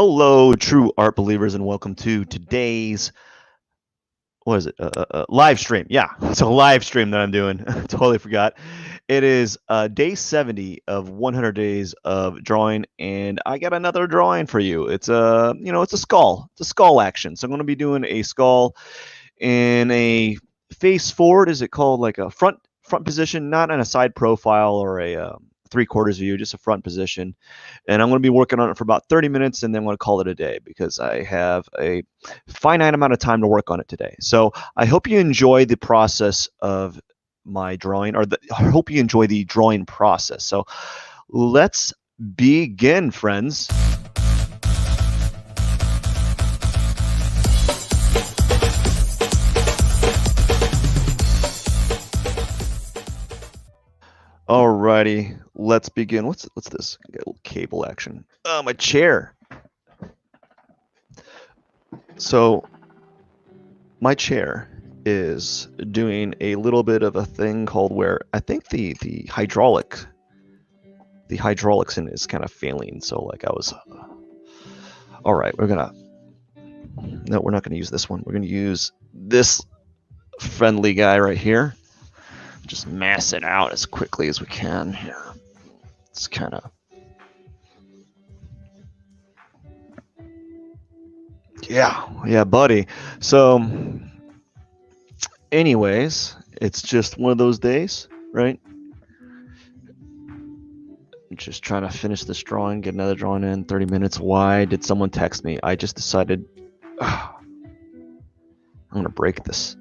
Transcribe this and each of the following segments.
Hello, true art believers, and welcome to today's live stream. Yeah, it's a live stream that I'm doing. Totally forgot. It is day 70 of 100 days of drawing, and I got another drawing for you. It's it's a skull. It's a skull action. So I'm going to be doing a skull in a face forward. Is it called like a front position, not in a side profile or a 3/4 view, just a front position. And I'm going to be working on it for about 30 minutes, and then I'm going to call it a day because I have a finite amount of time to work on it today. So I hope you enjoy the process of my drawing, or I hope you enjoy the drawing process. So let's begin, friends. Alrighty, let's begin. What's this? I got a little cable action. Oh, my chair. So my chair is doing a little bit of a thing called where I think the hydraulics in it is kind of failing. So like I was, all right, we're not gonna use this one. We're gonna use this friendly guy right here. Just mass it out as quickly as we can here. It's kind of, yeah, buddy. So anyways, it's just one of those days, right? I'm just trying to finish this drawing, get another drawing in 30 minutes. Why did someone text me? I just decided I'm gonna break this.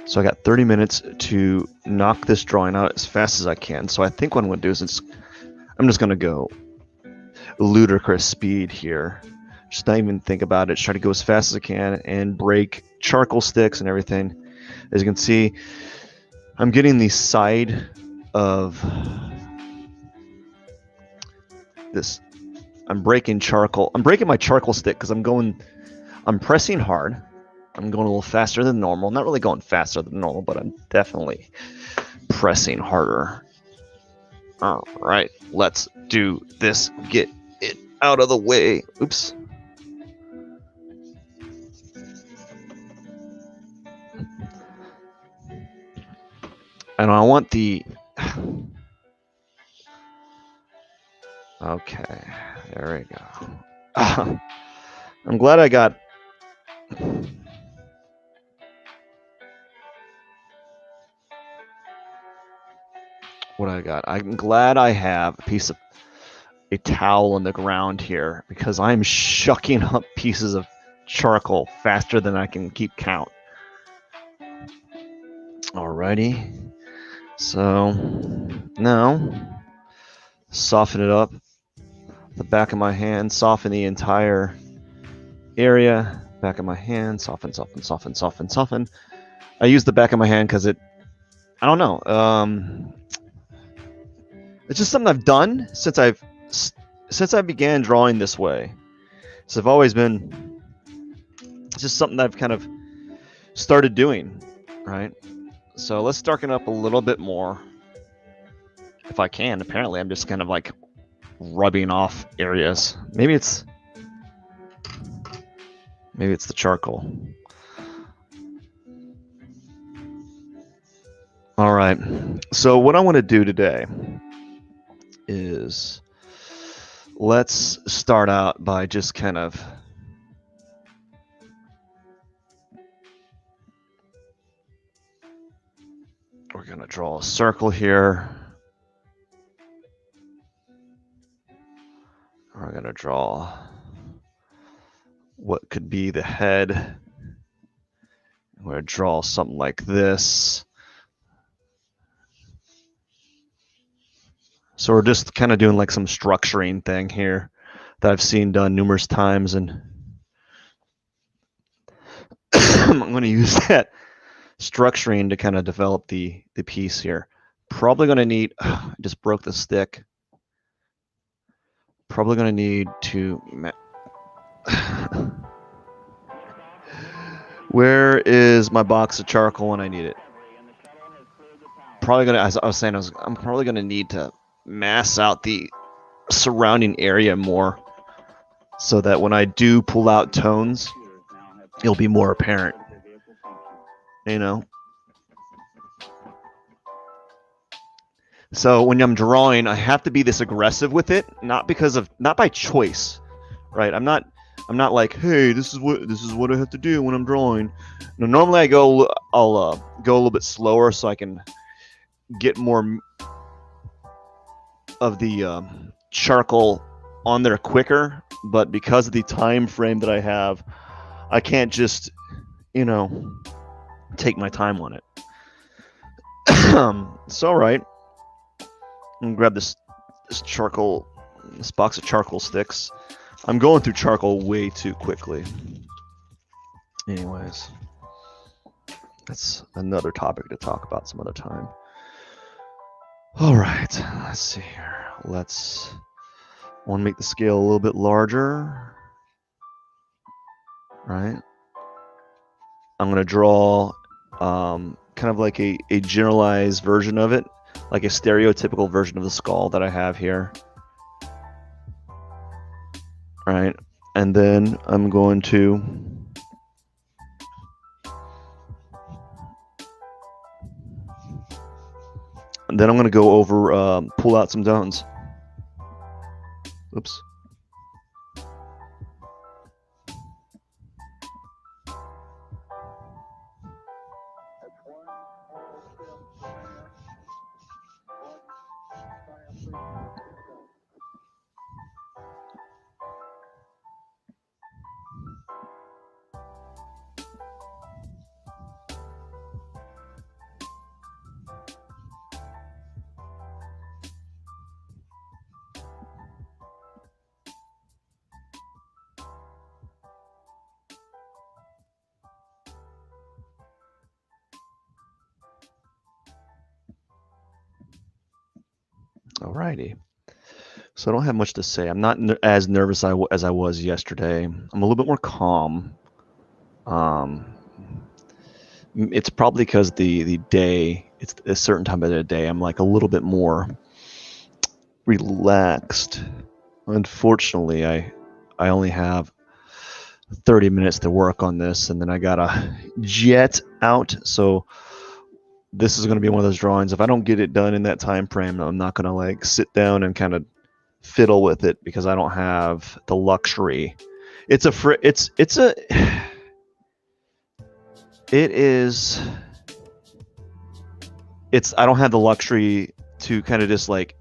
So I got 30 minutes to knock this drawing out as fast as I can. So I think what I'm going to do is I'm just going to go ludicrous speed here. Just not even think about it. Try to go as fast as I can and break charcoal sticks and everything. As you can see, I'm getting the side of this. I'm breaking charcoal. I'm breaking my charcoal stick because I'm pressing hard. I'm going a little faster than normal. Not really going faster than normal, but I'm definitely pressing harder. All right, let's do this. Get it out of the way. Oops. And I want the... Okay, there we go. I'm glad I got... What I got? I'm glad I have a towel on the ground here because I'm shucking up pieces of charcoal faster than I can keep count. Alrighty. So now soften it up. The back of my hand, soften the entire area. Back of my hand, soften, soften, soften, soften, soften. I use the back of my hand because I don't know. It's just something I've done since I began drawing this way. So I've always been, it's just something that I've kind of started doing, right? So let's darken up a little bit more if I can. Apparently I'm just kind of like rubbing off areas. Maybe it's the charcoal. All right. So what I want to do today is let's start out by just kind of we're going to draw a circle here. We're going to draw what could be the head. We're going to draw something like this. So we're just kind of doing like some structuring thing here that I've seen done numerous times, and I'm going to use that structuring to kind of develop the piece here. Probably going to need, I just broke the stick. Probably going to need to, Where is my box of charcoal when I need it? Probably gonna, as I was saying, I'm probably gonna need to mass out the surrounding area more, so that when I do pull out tones, it'll be more apparent. You know. So when I'm drawing, I have to be this aggressive with it, not by choice, right? I'm not like, hey, this is what I have to do when I'm drawing. Now, normally I'll go a little bit slower so I can get more of the charcoal on there quicker. But because of the time frame that I have, I can't just, take my time on it. So, right. I'm gonna grab this charcoal, this box of charcoal sticks. I'm going through charcoal way too quickly. Anyways, that's another topic to talk about some other time. All right, let's see here. I want to make the scale a little bit larger, right? I'm gonna draw kind of like a generalized version of it, like a stereotypical version of the skull that I have here. Right, and then I'm going to go over, pull out some tones. Oops. Alrighty. So I don't have much to say. I'm not as nervous as I was yesterday. I'm a little bit more calm. It's probably because the day, it's a certain time of the day, I'm like a little bit more relaxed. Unfortunately, I only have 30 minutes to work on this, and then I gotta jet out. So this is going to be one of those drawings. If I don't get it done in that time frame, I'm not going to like sit down and kind of fiddle with it, because I don't have the luxury. I don't have the luxury to kind of just like,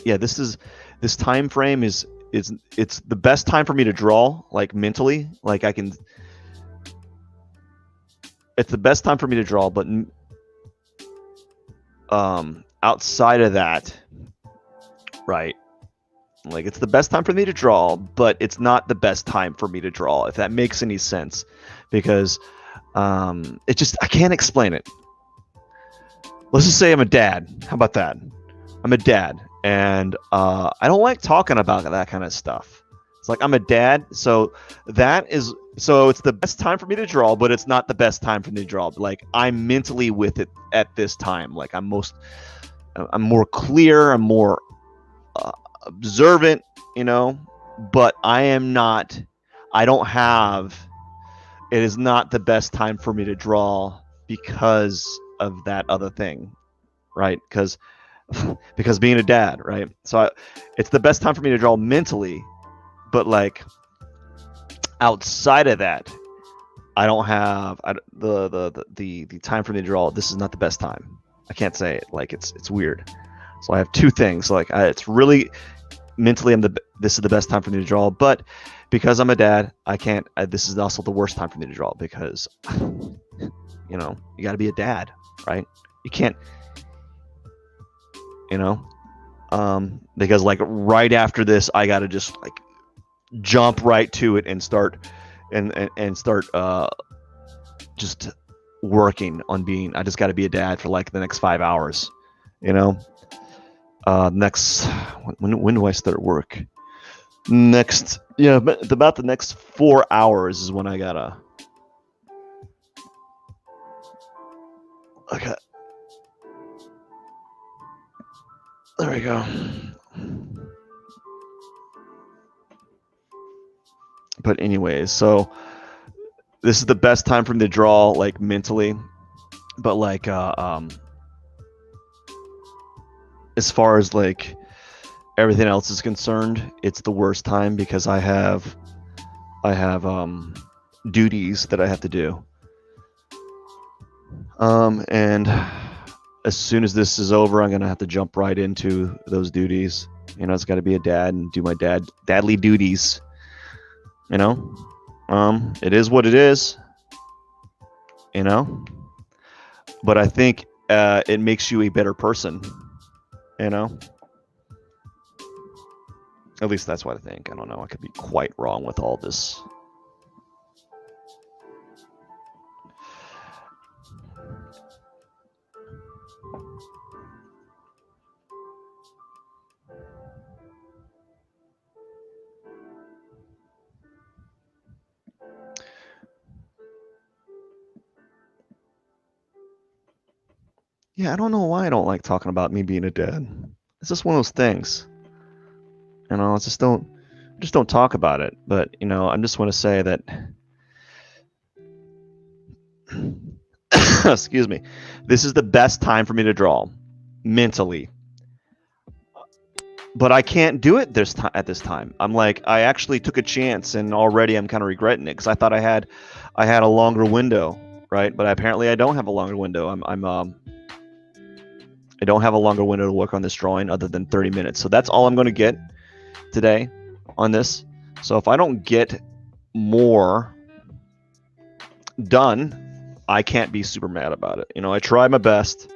yeah, this time frame it's the best time for me to draw, like mentally, like it's the best time for me to draw, but outside of that, right, like it's the best time for me to draw, but it's not the best time for me to draw, if that makes any sense, because it just, I can't explain it. Let's just say I'm a dad. How about that? I'm a dad, and I don't like talking about that kind of stuff. It's like, I'm a dad, so it's the best time for me to draw, but it's not the best time for me to draw. Like, I'm mentally with it at this time. Like, I'm more clear, I'm more observant, but it is not the best time for me to draw because of that other thing, right? Because being a dad, right? So it's the best time for me to draw mentally, but like outside of that, I don't have the time for me to draw. This is not the best time. I can't say it. Like, it's weird. So I have two things. Like, it's really mentally, this is the best time for me to draw, but because I'm a dad, I can't. This is also the worst time for me to draw, because you got to be a dad, right? You can't, because like right after this, I got to just like jump right to it and start just working on being. I just got to be a dad for like the next 5 hours, next, when do I start work? Next, about the next 4 hours is when I gotta Okay. There we go. But anyways, so this is the best time for me to draw, like, mentally. But like as far as like everything else is concerned, it's the worst time because I have duties that I have to do. And as soon as this is over, I'm gonna have to jump right into those duties. You know, it's got to be a dad and do my dadly duties. You know, it is what it is. You know, but I think it makes you a better person. You know, at least that's what I think. I don't know. I could be quite wrong with all this. Yeah, I don't know why I don't like talking about me being a dad. It's just one of those things. You know, just don't talk about it. But you know, I just want to say that excuse me, this is the best time for me to draw mentally. But I can't do it this time at this time. I'm like, I actually took a chance and already I'm kind of regretting it because I thought I had a longer window, right? But apparently I don't have a longer window. I don't have a longer window to work on this drawing other than 30 minutes. So that's all I'm going to get today on this. So if I don't get more done, I can't be super mad about it. You know, I tried my best.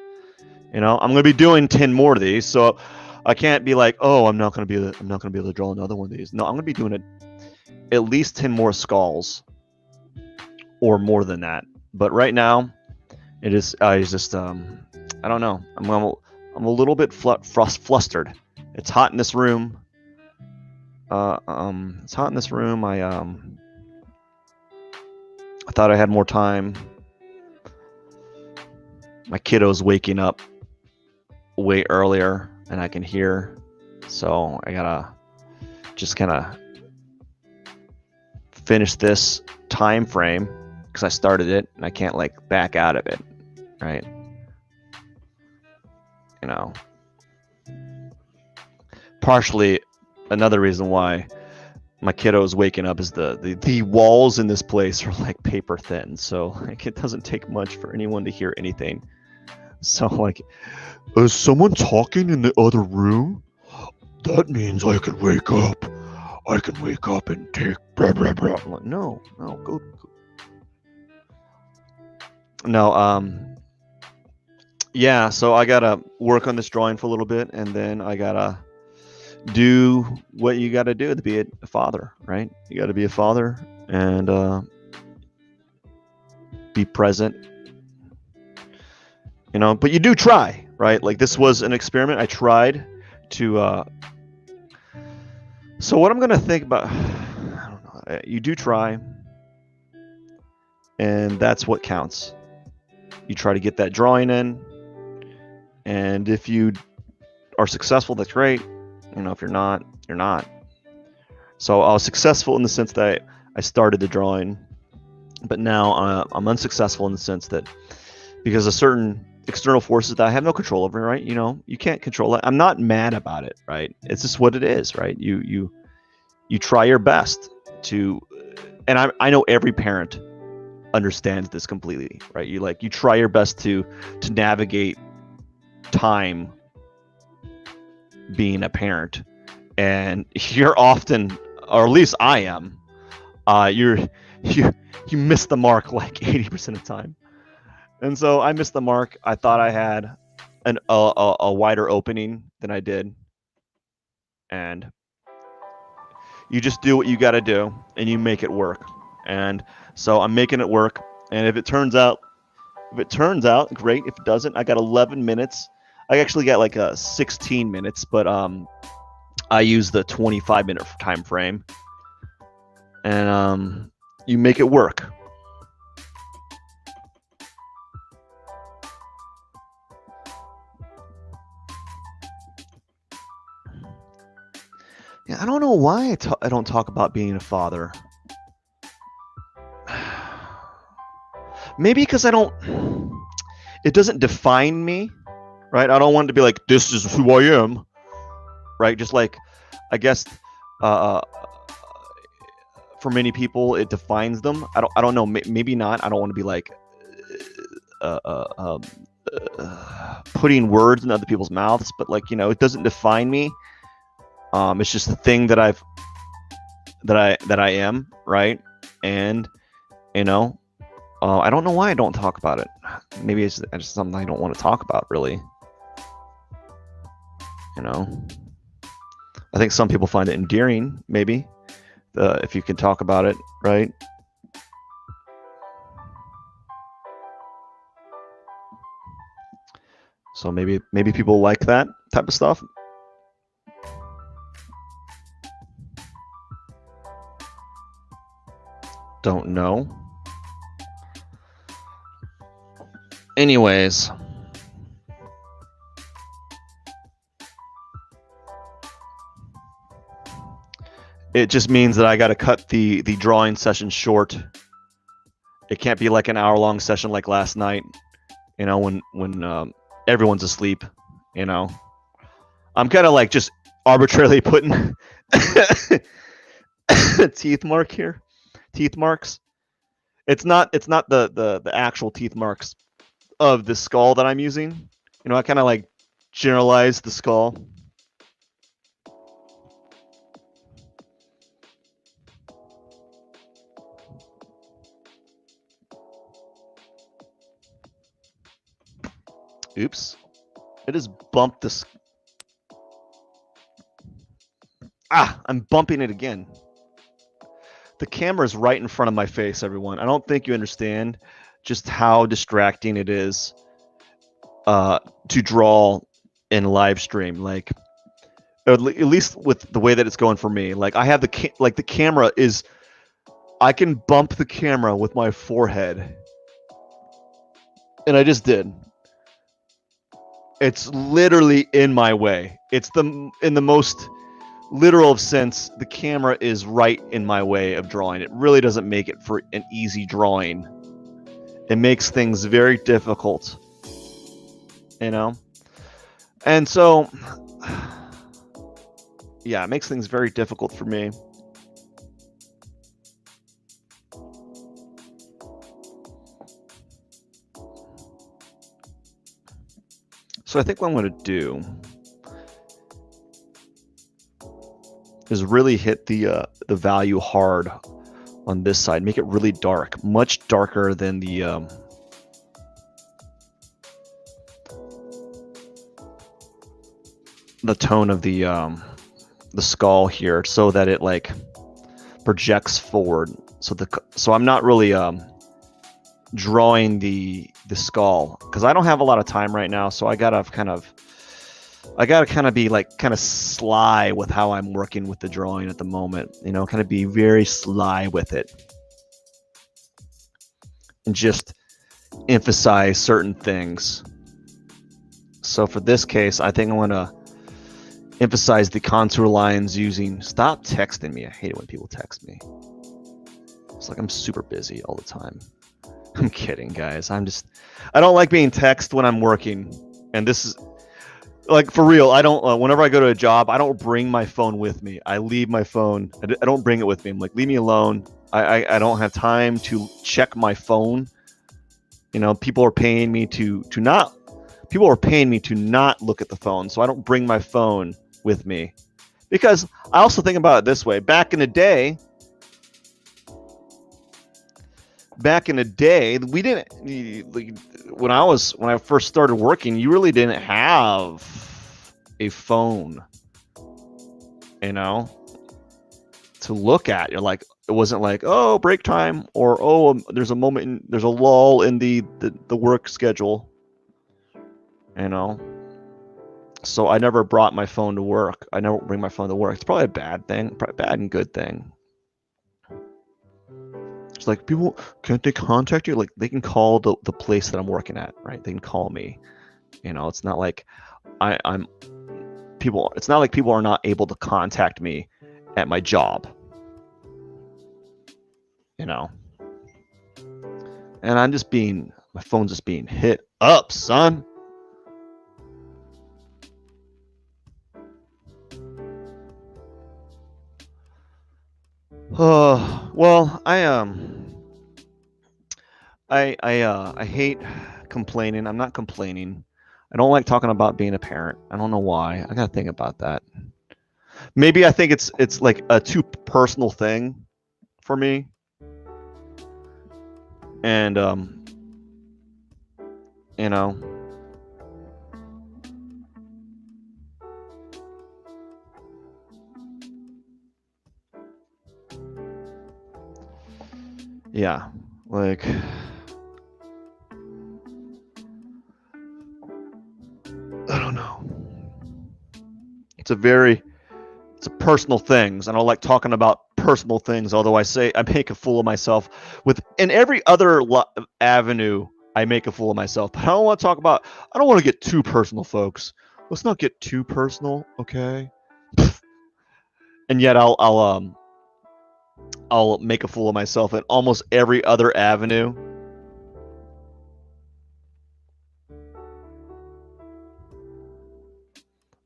You know, I'm going to be doing 10 more of these, so I can't be like, "Oh, I'm not going to be able to draw another one of these." No, I'm going to be doing at least 10 more skulls or more than that. But right now, it's just I don't know. I'm a little bit flustered. It's hot in this room. It's hot in this room. I thought I had more time. My kiddo's waking up way earlier, and I can hear. So I gotta just kind of finish this time frame because I started it and I can't like back out of it, right? You know, partially another reason why my kiddo is waking up is the walls in this place are like paper thin, so like it doesn't take much for anyone to hear anything. So like, is someone talking in the other room? That means I can wake up. I can wake up and take blah blah blah. I'm like, no, go. No, yeah. So I gotta work on this drawing for a little bit, and then I gotta do what you gotta do to be a father, right? You gotta be a father and be present. You know, but you do try, right? Like this was an experiment. I tried to. So what I'm gonna think about, I don't know. You do try, and that's what counts. You try to get that drawing in, and if you are successful, that's great. You know, if you're not, you're not. So I was successful in the sense that I started the drawing, but now I'm unsuccessful in the sense that because of certain external forces that I have no control over, right? You know, you can't control it. I'm not mad about it, right? It's just what it is, right? You try your best to, and I know every parent understands this completely, right? You try your best to navigate time being a parent, and you're often, or at least I am, you miss the mark like 80% of the time. And so I missed the mark. I thought I had a wider opening than I did. And you just do what you got to do and you make it work. And so I'm making it work. And if it turns out great. If it doesn't, I got 11 minutes. I actually got like 16 minutes, but I use the 25-minute time frame. And you make it work. Yeah, I don't know why I don't talk about being a father. Maybe because it doesn't define me, right? I don't want it to be like, this is who I am, right? Just like, I guess, uh, for many people, it defines them. I don't know. Maybe not. I don't want to be like, uh, uh, um, putting words in other people's mouths, but like, it doesn't define me. It's just the thing that I am, right? And I don't know why I don't talk about it. Maybe it's just something I don't want to talk about, really. I think some people find it endearing, maybe, if you can talk about it, right? So maybe people like that type of stuff. Don't know. Anyways, it just means that I got to cut the drawing session short. It can't be like an hour-long session like last night, when everyone's asleep. I'm kind of like just arbitrarily putting teeth marks. It's not the actual teeth marks of the skull that I'm using. I kind of like generalize the skull. Oops. I just bumped this. I'm bumping it again. The camera is right in front of my face, everyone. I don't think you understand just how distracting it is to draw in live stream. Like, at least with the way that it's going for me. Like, I have the camera is. I can bump the camera with my forehead, and I just did. It's literally in my way. It's in the most literal sense. The camera is right in my way of drawing. It really doesn't make it for an easy drawing. It makes things very difficult, and so yeah, it makes things very difficult for me. So I think what I'm going to do is really hit the value hard on this side. Make it really dark, much darker than the tone of the skull here, so that it like projects forward. So I'm not really drawing the skull, because I don't have a lot of time right now. So I gotta kind of be like kind of sly with how I'm working with the drawing at the moment. Kind of be very sly with it, and just emphasize certain things. So for this case, I think I want to emphasize the contour lines using. Stop texting me. I hate it when people text me. It's like I'm super busy all the time. I'm kidding, guys. I don't like being texted when I'm working. And this is like, for real. I don't, whenever I go to a job, I don't bring my phone with me. I leave my phone. I don't bring it with me. I'm like, leave me alone. I don't have time to check my phone. People are paying me to not look at the phone. So I don't bring my phone with me, because I also think about it this way. Back in the day, we didn't. When I first started working, you really didn't have a phone, to look at. You're like, it wasn't like, oh, break time, or there's a lull in the work schedule, So I never brought my phone to work. I never bring my phone to work. It's probably a bad thing, bad and good thing. It's like, people, can't they contact you? Like, they can call the place that I'm working at, right? They can call me. It's not like it's not like people are not able to contact me at my job. You know. And I'm just being, my phone's just being hit up, son. Well, I hate complaining. I'm not complaining. I don't like talking about being a parent. I don't know why. I gotta think about that. Maybe I think it's like a too personal thing for me. And you know, yeah, like I don't know. It's a personal things, and I don't like talking about personal things. Although I make a fool of myself with in every other avenue. I make a fool of myself, but I don't want to talk about. I don't want to get too personal, folks. Let's not get too personal, okay? And yet I'll make a fool of myself in almost every other avenue.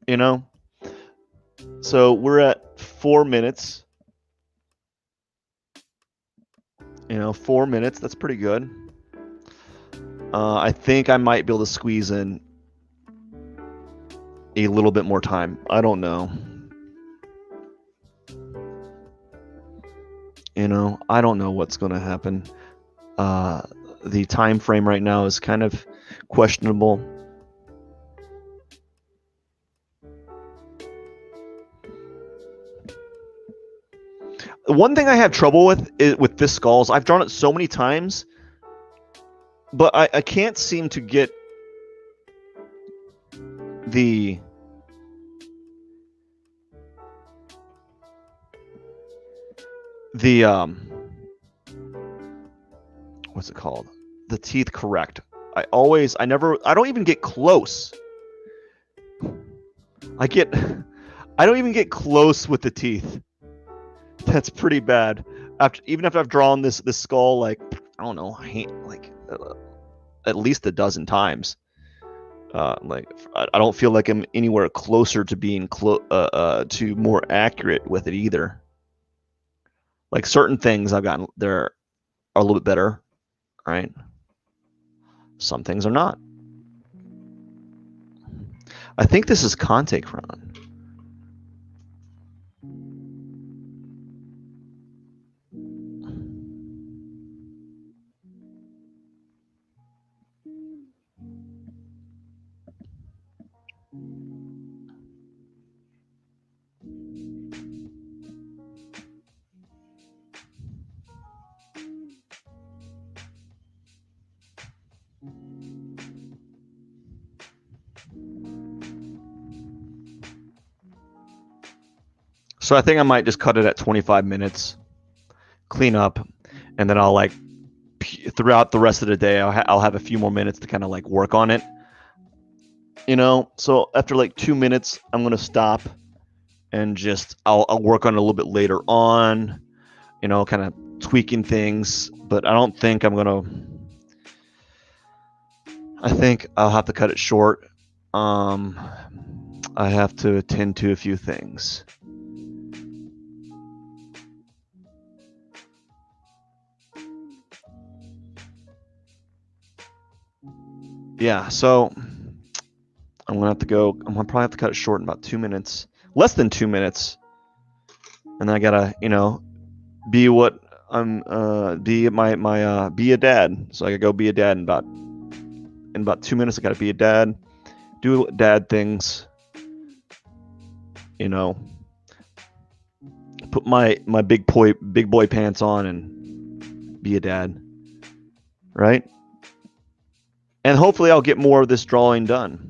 You know. So we're at 4 minutes. 4 minutes. That's pretty good. I think I might be able to squeeze in a little bit more time. I don't know. I don't know what's going to happen. The time frame right now is kind of questionable. One thing I have trouble with this skulls, I've drawn it so many times, but I can't seem to get the what's it called? The teeth correct. I don't even get close. I don't even get close with the teeth. That's pretty bad. Even after I've drawn this skull, like, I don't know, at least a dozen times. Like, I don't feel like I'm anywhere closer to being to more accurate with it either. Like, certain things I've gotten there are a little bit better, right? Some things are not. I think this is Conte Crown. So I think I might just cut it at 25 minutes, clean up, and then I'll throughout the rest of the day, I'll have a few more minutes to kind of like work on it. So after like 2 minutes, I'm gonna stop and just I'll work on it a little bit later on. Kind of tweaking things, but I don't think I'm gonna. I think I'll have to cut it short. I have to attend to a few things. Yeah, so I'm gonna have to go. I'm gonna probably have to cut it short in about 2 minutes, less than 2 minutes, and then I gotta, be what I'm, be be a dad. So I gotta go be a dad in about 2 minutes. I gotta be a dad, do dad things, put my big boy pants on and be a dad, right? And hopefully I'll get more of this drawing done.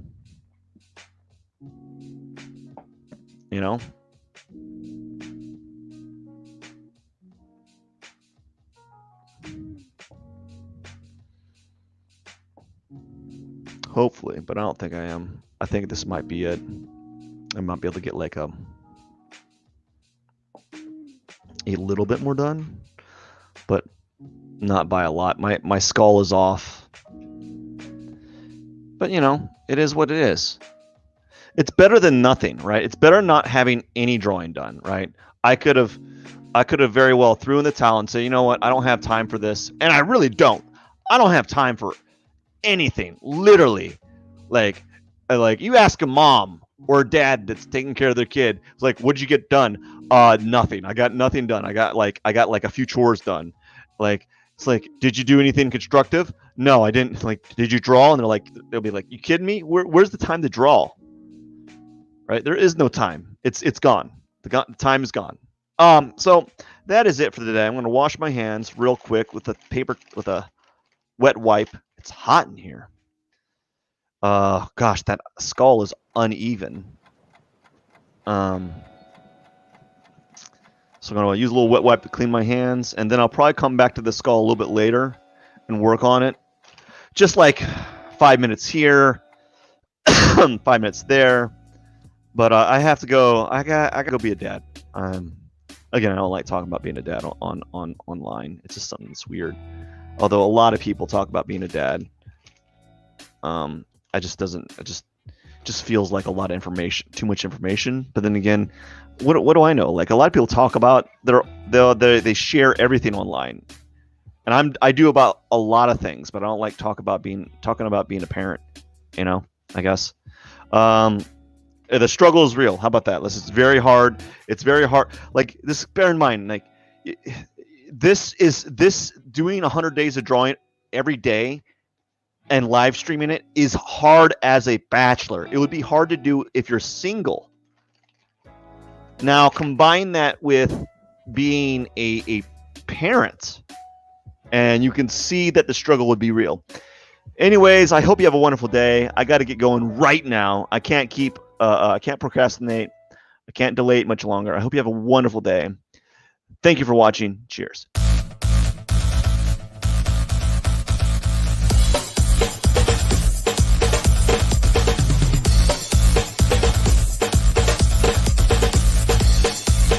Hopefully, but I don't think I am. I think this might be it. I might be able to get like a little bit more done, but not by a lot. My skull is off. But, you know, it is what it is. It's better than nothing, right? It's better not having any drawing done, right? I could have very well threw in the towel and say, you know what, I don't have time for this, and I really don't. I don't have time for anything, literally. Like you ask a mom or a dad that's taking care of their kid, it's like, what'd you get done? Nothing. I got nothing done. I got like a few chores done. Like, it's like, did you do anything constructive? No, I didn't. Like, did you draw? And they'll be like, you kidding me? Where's the time to draw? Right? There is no time. It's gone. The time is gone. So that is it for today. I'm going to wash my hands real quick with a wet wipe. It's hot in here. Gosh, that skull is uneven. So I'm going to use a little wet wipe to clean my hands, and then I'll probably come back to the skull a little bit later and work on it. Just like 5 minutes here, 5 minutes there. But I have to go. I got to go be a dad. Again, I don't like talking about being a dad online. It's just something that's weird. Although a lot of people talk about being a dad, it just feels like a lot of information, too much information. But then again, what do I know? Like, a lot of people talk about they share everything online, and I do about a lot of things, but I don't like talking about being a parent. You know, I guess. The struggle is real. How about that? It's very hard. It's very hard. Like, this, bear in mind, like, this doing 100 days of drawing every day and live streaming it is hard as a bachelor. It would be hard to do if you're single. Now, combine that with being a parent, and you can see that the struggle would be real. Anyways, I hope you have a wonderful day. I got to get going right now. I can't procrastinate. I can't delay it much longer. I hope you have a wonderful day. Thank you for watching. Cheers.